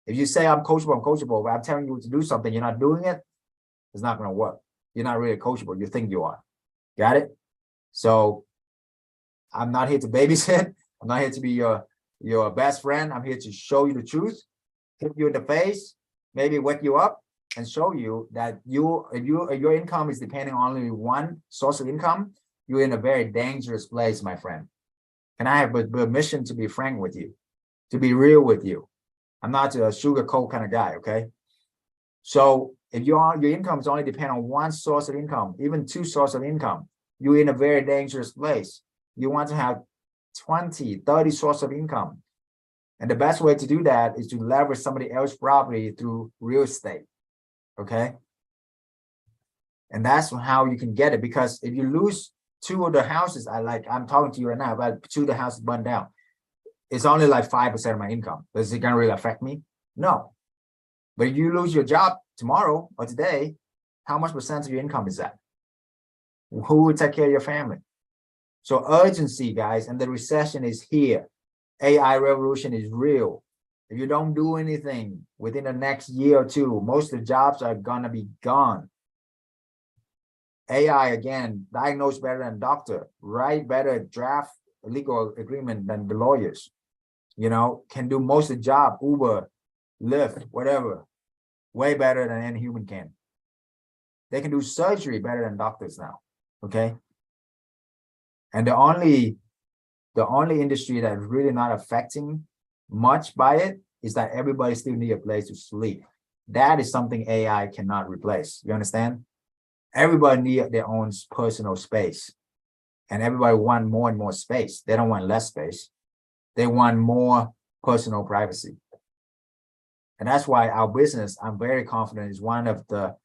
If you say I'm coachable, but I'm telling you to do something, you're not doing it, it's not gonna work. You're not really coachable. You think you are. Got it? So I'm not here to babysit. I'm not here to be your best friend. I'm here to show you the truth, hit you in the face, maybe wake you up, and show you that if your income is depending on only one source of income, you're in a very dangerous place, my friend. Can I have permission to be frank with you, to be real with you? I'm not a sugarcoat kind of guy, okay? So if your income is only depend on one source of income, even 2 sources of income, you're in a very dangerous place. You want to have 20, 30 sources of income. And the best way to do that is to leverage somebody else's property through real estate. Okay. And that's how you can get it, because if you lose 2 of the houses, I'm talking to you right now, but 2 of the houses burned down, it's only like 5% of my income. Is it gonna really affect me? No. But if you lose your job tomorrow or today, how much percent of your income is that? Who will take care of your family? So urgency, guys, and the recession is here. AI revolution is real. If you don't do anything within the next year or 2, most of the jobs are gonna be gone. AI, again, diagnose better than doctor, write better, draft legal agreement than the lawyers. You know, can do most of the job, Uber, Lyft, whatever, way better than any human can. They can do surgery better than doctors now, okay? And the only industry that is really not affecting much by it is that everybody still need a place to sleep. That is something AI cannot replace. You understand? Everybody need their own personal space, and everybody want more and more space. They don't want less space. They want more personal privacy. And that's why our business, I'm very confident, is one of the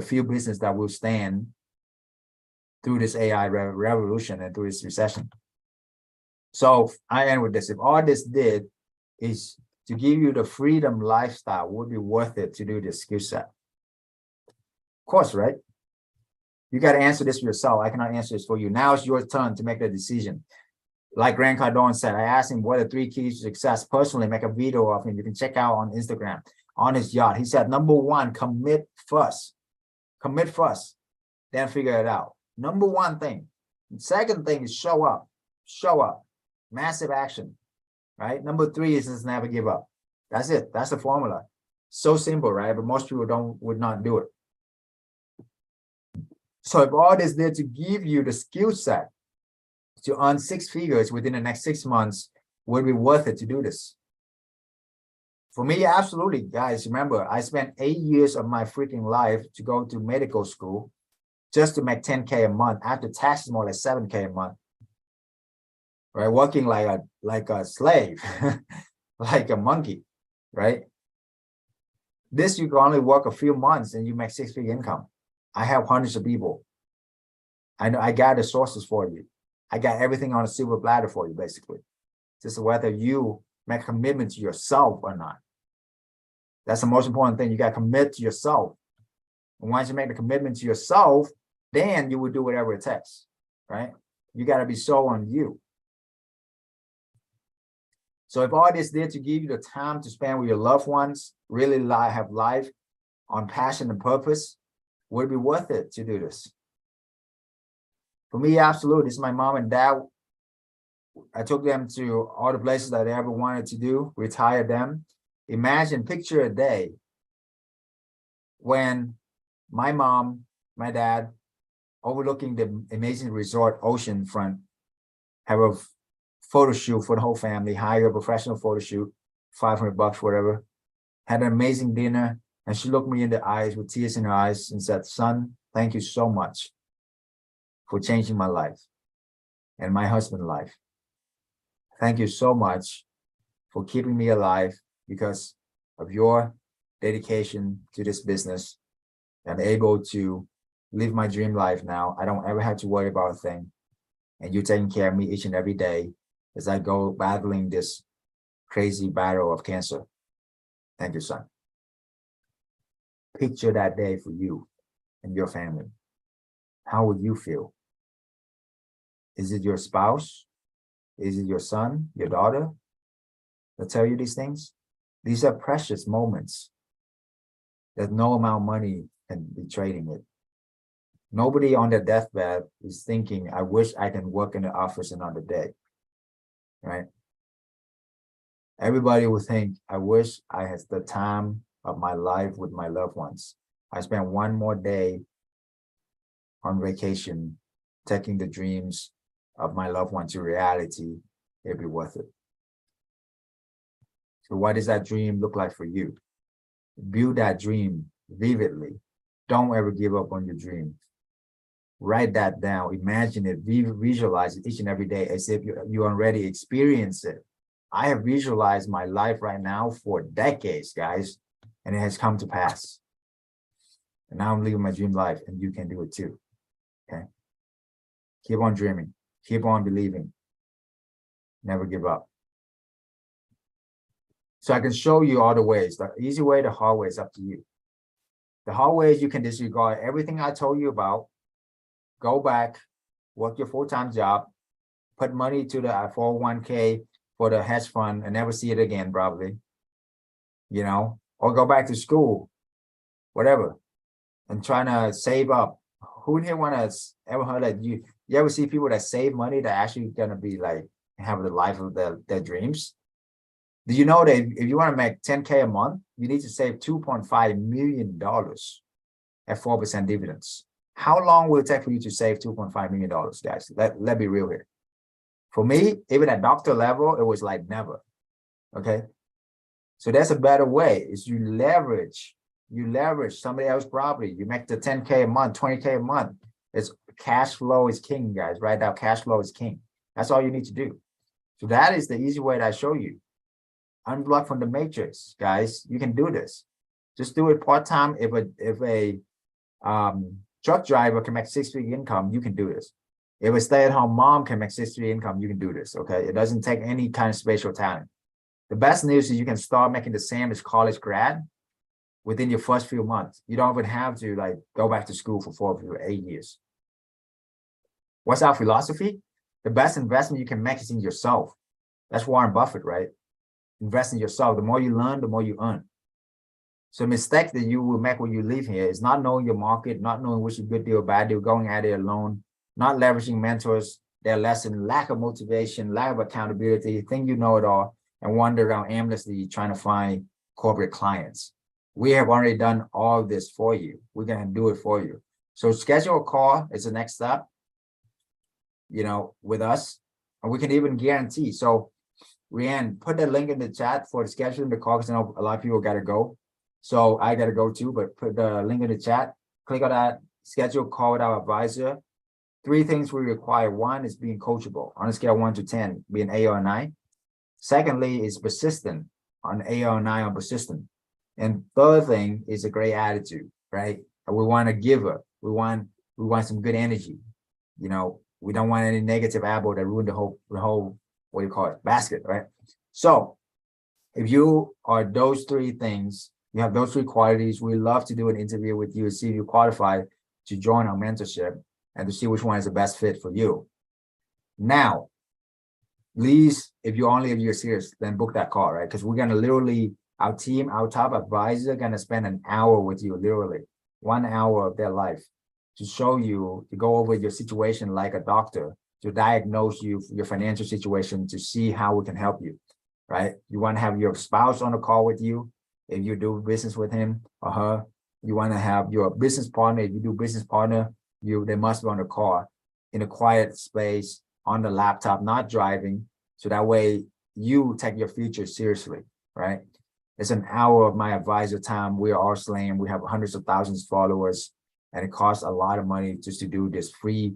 few businesses that will stand through this AI revolution and through this recession. So I end with this. If all this did is to give you the freedom lifestyle, would be worth it to do this skill set? Of course, right? You got to answer this for yourself. I cannot answer this for you. Now it's your turn to make the decision. Like Grant Cardone said, I asked him what are the 3 keys to success. Personally, make a video of him. You can check out on Instagram, on his yacht. He said, number 1, commit first. Commit first, then figure it out. Number 1 thing. Second thing is show up. Show up. Massive action, right? Number 3 is just never give up. That's it. That's the formula. So simple, right? But most people would not do it. So if all this there to give you the skill set to earn 6 figures within the next 6 months, would be worth it to do this? For me, absolutely, guys. Remember, I spent 8 years of my freaking life to go to medical school just to make 10K a month. After taxes, more like 7K a month. Right, working like a slave, like a monkey, right? This you can only work a few months and you make 6-figure income. I have hundreds of people. I know I got the sources for you. I got everything on a silver platter for you, basically. Just whether you make a commitment to yourself or not. That's the most important thing. You got to commit to yourself. And once you make the commitment to yourself, then you will do whatever it takes, right? You got to be so on you. So if all this did to give you the time to spend with your loved ones, really have life on passion and purpose, would it be worth it to do this? For me, absolutely. This is my mom and dad. I took them to all the places that they ever wanted to do, retired them. Imagine, picture a day when my mom, my dad, overlooking the amazing resort ocean front, have a photo shoot for the whole family, hire a professional photo shoot, $500, whatever, had an amazing dinner. And she looked me in the eyes with tears in her eyes and said, son, thank you so much for changing my life and my husband's life. Thank you so much for keeping me alive because of your dedication to this business. I'm able to live my dream life now. I don't ever have to worry about a thing. And you're taking care of me each and every day as I go battling this crazy battle of cancer. Thank you, son. Picture that day for you. and your family, how would you feel? Is it your spouse? Is it your son, your daughter that tell you these things? These are precious moments that no amount of money can be trading it. Nobody on their deathbed is thinking, I wish I can work in the office another day, right? Everybody will think, I wish I had the time of my life with my loved ones. I spent one more day on vacation, taking the dreams of my loved one to reality. It'd be worth it. So what does that dream look like for you? Build that dream vividly. Don't ever give up on your dream. Write that down. Imagine it. Visualize it each and every day as if you already experience it. I have visualized my life right now for decades, guys, and it has come to pass. And now I'm living my dream life, and you can do it too. Okay? Keep on dreaming. Keep on believing. Never give up. So I can show you all the ways. The easy way, the hard way is up to you. The hard way is you can disregard everything I told you about. Go back, work your full-time job, put money to the 401k for the hedge fund and never see it again, probably. You know, or go back to school, whatever, and trying to save up. Who in here ever heard that you ever see people that save money that actually gonna be like have the life of their dreams? Do you know that if you want to make 10K a month, you need to save $2.5 million at 4% dividends? How long will it take for you to save $2.5 million, guys? Let's be real here. For me, even at doctor level, it was like never. Okay. So that's a better way, is you leverage somebody else's property. You make the 10K a month, 20K a month. It's cash flow is king, guys. Right now, cash flow is king. That's all you need to do. So that is the easy way that I show you. Unblock from the matrix, guys. You can do this. Just do it part-time. If a truck driver can make 6-figure income, you can do this. If a stay-at-home mom can make 6-figure income, you can do this. Okay, it doesn't take any kind of special talent. The best news is you can start making the same as college grad within your first few months. You don't even have to like go back to school for 4 or 8 years. What's our philosophy? The best investment you can make is in yourself. That's Warren Buffett, right? Invest in yourself. The more you learn, the more you earn. So mistake that you will make when you leave here is not knowing your market, not knowing which is good deal, bad deal, going at it alone, not leveraging mentors, their lesson, lack of motivation, lack of accountability, think you know it all, and wander around aimlessly trying to find corporate clients. We have already done all of this for you. We're going to do it for you. So schedule a call is the next step, you know, with us, and we can even guarantee. So Rianne, put that link in the chat for the scheduling the call, because I know a lot of people got to go. So I got to go too, but put the link in the chat. Click on that, schedule a call with our advisor. 3 things we require. 1 is being coachable on a scale of 1 to 10, be an A or a 9. Secondly is persistent on A or 9 on persistent. And third thing is a great attitude, right? We want a giver. We want some good energy. You know, we don't want any negative apple that ruin the whole what do you call it, basket, right? So if you are those 3 things, you have those 3 qualities, we love to do an interview with you, see if you qualify to join our mentorship and to see which one is the best fit for you. Now, please, if you're serious, then book that call, right? Because we're going to literally, our team, our top advisor, going to spend an hour with you, literally 1 hour of their life to show you, to go over your situation like a doctor, to diagnose you, your financial situation, to see how we can help you, right? You want to have your spouse on the call with you if you do business with him or her. You want to have your business partner. If you do business partner, they must be on the call in a quiet space on the laptop, not driving. So that way you take your future seriously, right? It's an hour of my advisor time. We are all slaying. We have hundreds of thousands of followers, and it costs a lot of money just to do this free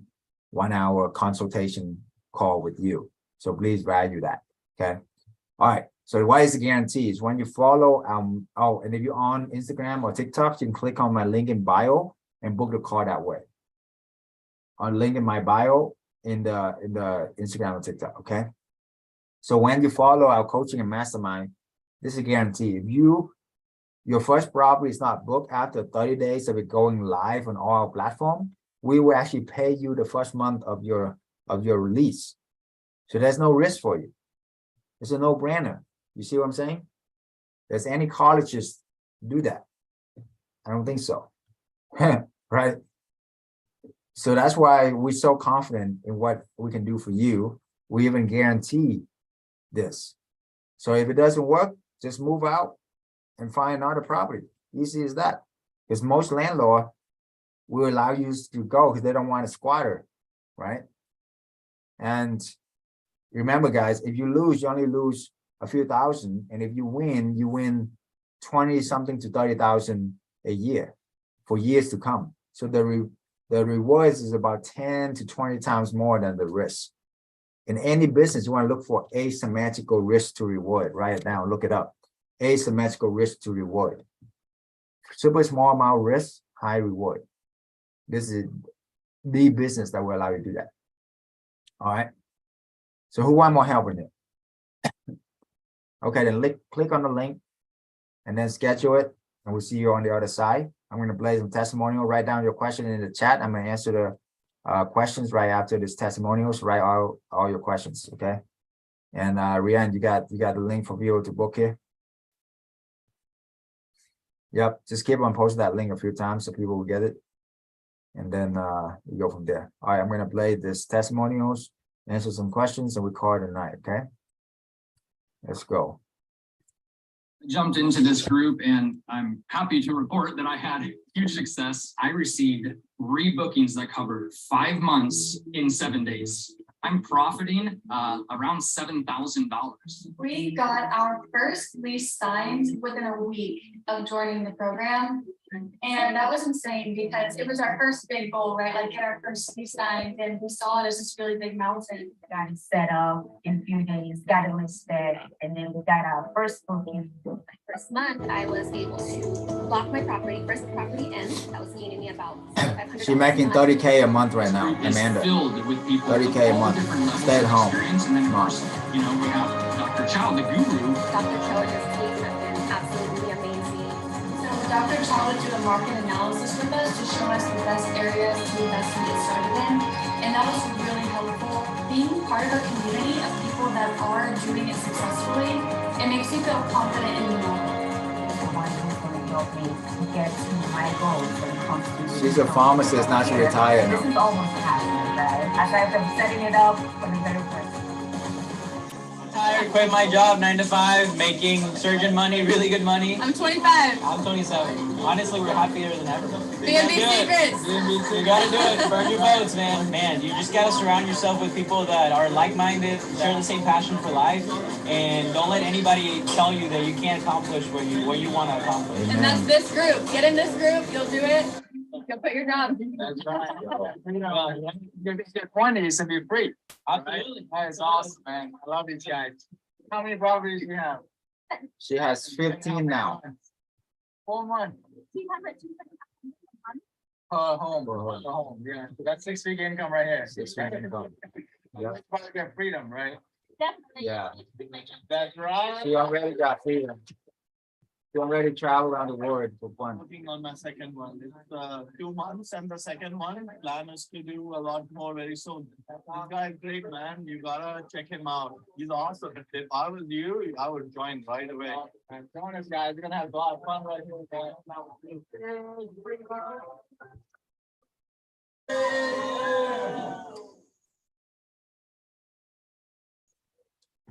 1 hour consultation call with you. So please value that. Okay. All right. So what is the guarantee is when you follow, and if you're on Instagram or TikTok, you can click on my link in bio and book the call that way. On link in my bio in the Instagram or TikTok. Okay. So when you follow our coaching and mastermind, this is a guarantee. If you your first property is not booked after 30 days of it going live on all our platform, we will actually pay you the first month of your release. So there's no risk for you. It's a no-brainer. You see what I'm saying? Does any colleges do that? I don't think so. Right? So that's why we're so confident in what we can do for you. We even guarantee this. So if it doesn't work, just move out and find another property. Easy as that. Because most landlord will allow you to go because they don't want a squatter, right? And remember, guys, if you lose, you only lose a few thousand, and if you win 20 something to 30,000 a year for years to come. So the rewards is about 10 to 20 times more than the risk. In any business, you want to look for asymmetrical risk to reward. Write it down, look it up. Asymmetrical risk to reward. Super small amount of risk, high reward. This is the business that will allow you to do that. All right. So who want more help in it? Okay, then click on the link and then schedule it, and we'll see you on the other side. I'm going to play some testimonial. Write down your question in the chat. I'm going to answer the questions right after this testimonials. Write all your questions, okay? And Rian, you got the link for people to book here. Yep, just keep on posting that link a few times so people will get it. And then we go from there. All right, I'm going to play this testimonials, answer some questions, and we call it a night, okay? Let's go. I jumped into this group and I'm happy to report that I had huge success. I received rebookings that covered 5 months in 7 days. I'm profiting around $7,000. We got our first lease signed within a week of joining the program. And that was insane because it was our first big goal, right? Like get our first lease signed, and we saw it as this really big mountain. Got it set up in a few days, got it listed, and then we got our first booking. First month, I was able to lock my property, first property in. That was gaining me about $500. She's making 30K a month right now, It's Amanda. filled with people 30K a of all month. different levels Stay at of home. experience. And then, of course, you know, we have Dr. Chow, the guru. Dr. Cho and his team have been absolutely amazing. So Dr. Chow would do a market analysis with us to show us the best areas to invest and get started in. And that was really helpful. Being part of a community of people that are doing it successfully, it makes you feel confident in the moment. Help me get to my goals when it comes to. She's a pharmacist, now she retired This now. is almost happening, guys. As I've been setting it up for the better person. Retired, quit my job, 9 to 5, making surgeon money, really good money. I'm 25. I'm 27. Honestly, we're happier than ever. B&B secrets. You gotta do it. Burn your boats, man. Man, you just gotta surround yourself with people that are like-minded, share the same passion for life, and don't let anybody tell you that you can't accomplish what you want to accomplish. And that's this group. Get in this group, you'll do it. You'll quit your job. That's right. Your 20s and be free. Absolutely. That's awesome, man. I love these guys. How many properties do you have? She has 15 now. 4 months. Home. Yeah. So that's 6-figure income right here. 6-figure income. Yep. That's part of your freedom, right? Definitely. Yeah. That's right. She already got freedom. She already traveled around the world for fun. Working on my second one. It's 2 months, and the second one plan is to do a lot more very soon. This guy is great, man. You gotta check him out. He's awesome. If I was you, I would join right away. And join us, guys. We're gonna have a lot of fun right here.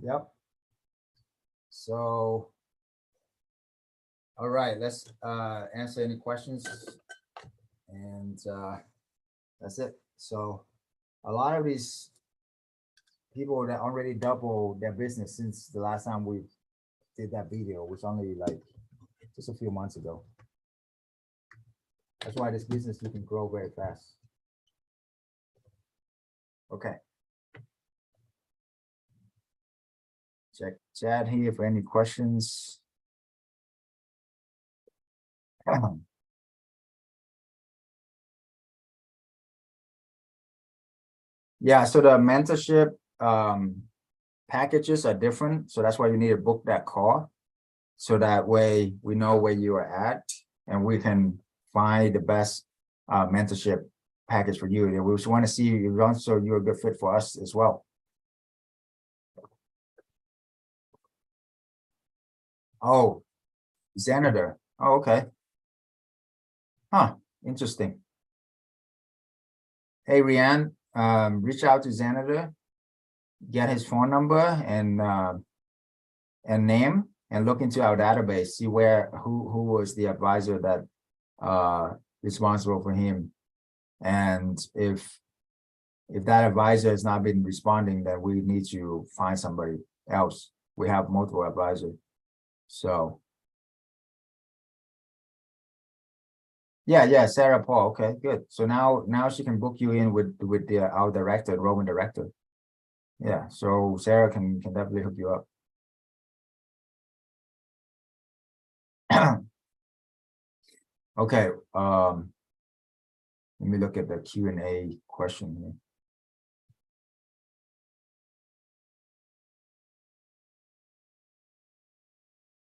Yep. So, all right, let's answer any questions. And that's it. So a lot of these people that already doubled their business since the last time we did that video, which only like just a few months ago. That's why this business you can grow very fast. Okay. Check chat here for any questions. Yeah, so the mentorship packages are different. So that's why you need to book that call. So that way we know where you are at and we can find the best mentorship package for you. And we just want to see you run so you're a good fit for us as well. Oh, Xanatar. Oh, okay. Huh, interesting. Hey, Rianne, reach out to Xanatar, get his phone number and name, and look into our database, see who was the advisor that responsible for him. And if that advisor has not been responding, then we need to find somebody else. We have multiple advisors. So yeah, Sarah Paul. Okay, good. So now she can book you in with our director, enrollment director. Yeah, so Sarah can definitely hook you up. Okay, let me look at the Q&A question here.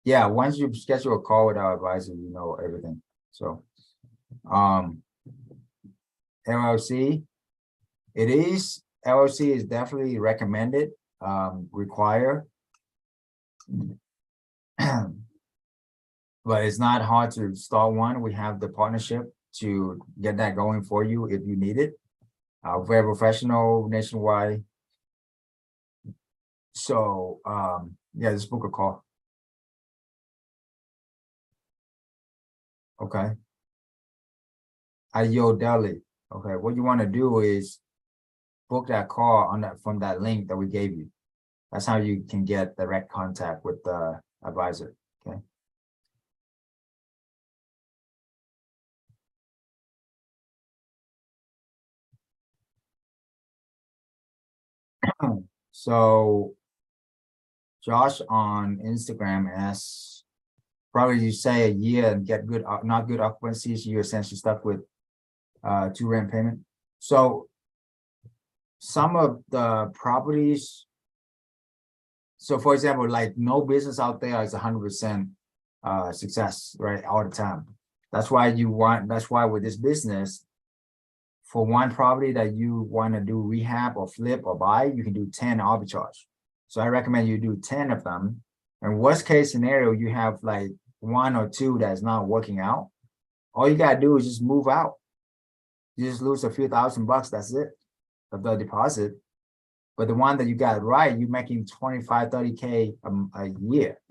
Yeah, once you schedule a call with our advisor, you know everything. So LLC, LLC is definitely recommended, require. But it's not hard to start one. We have the partnership to get that going for you if you need it. Very professional, nationwide. So yeah, just book a call. Okay. Ayo Delhi. Okay, what you want to do is book that call on that from that link that we gave you. That's how you can get direct contact with the advisor. Okay. So Josh on Instagram asks, probably you say a year and get good, not good occupancies, you're essentially stuck with 2 rent payment. So some of the properties, so for example, like no business out there is 100% success, right, all the time. That's why with this business, for one property that you want to do rehab or flip or buy, you can do 10 arbitrage. So I recommend you do 10 of them. And worst case scenario, you have like 1 or 2 that's not working out. All you gotta do is just move out. You just lose a few $1,000, that's it, of the deposit. But the one that you got right, you're making 25, 30K a year,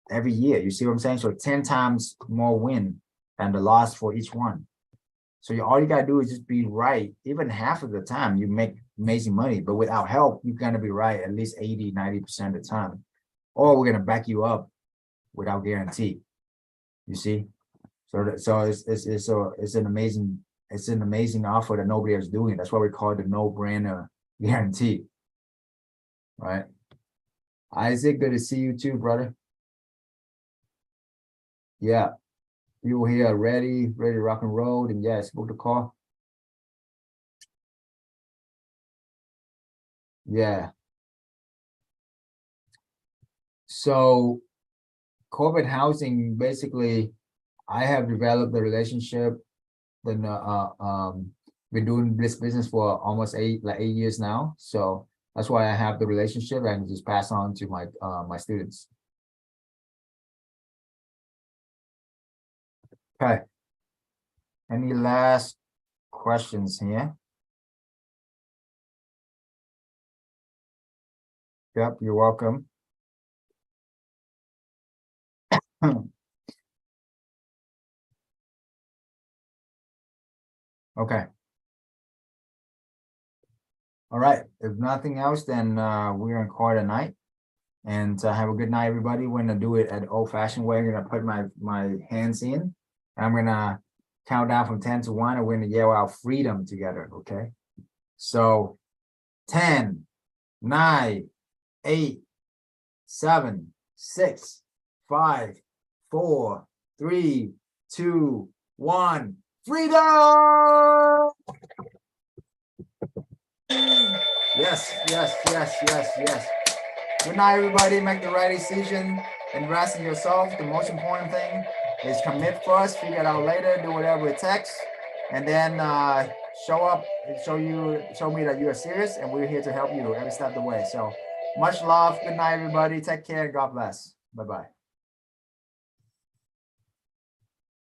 every year. You see what I'm saying? So 10 times more win than the loss for each one. So all you gotta do is just be right. Even half of the time you make amazing money, but without help, you're gonna be right at least 80, 90% of the time. Or we're gonna back you up without guarantee. You see? So it's an amazing offer that nobody else is doing. That's why we call it the no-brainer guarantee. Right? Isaac, good to see you too, brother. Yeah. You were here ready to rock and roll, and yes, book the call. Yeah. So corporate housing, basically, I have developed the relationship. Then been doing this business for almost 8 years now. So that's why I have the relationship and just pass on to my my students. Okay. Any last questions here? Yep, you're welcome. Okay. All right. If nothing else, then we're in call tonight. And have a good night, everybody. We're gonna do it at old-fashioned way. I'm gonna put my hands in. And I'm gonna count down from 10 to 1, and we're gonna yell out freedom together. Okay. So 10, 9, 8, 7, 6, 5, 4, 3, 2, 1. Freedom! Yes. Good night, everybody. Make the right decision. invest in yourself. The most important thing is commit first, figure it out later, do whatever it takes, and then show up and show me that you are serious, and we're here to help you every step of the way. So much love. Good night, everybody. Take care. God bless. Bye-bye.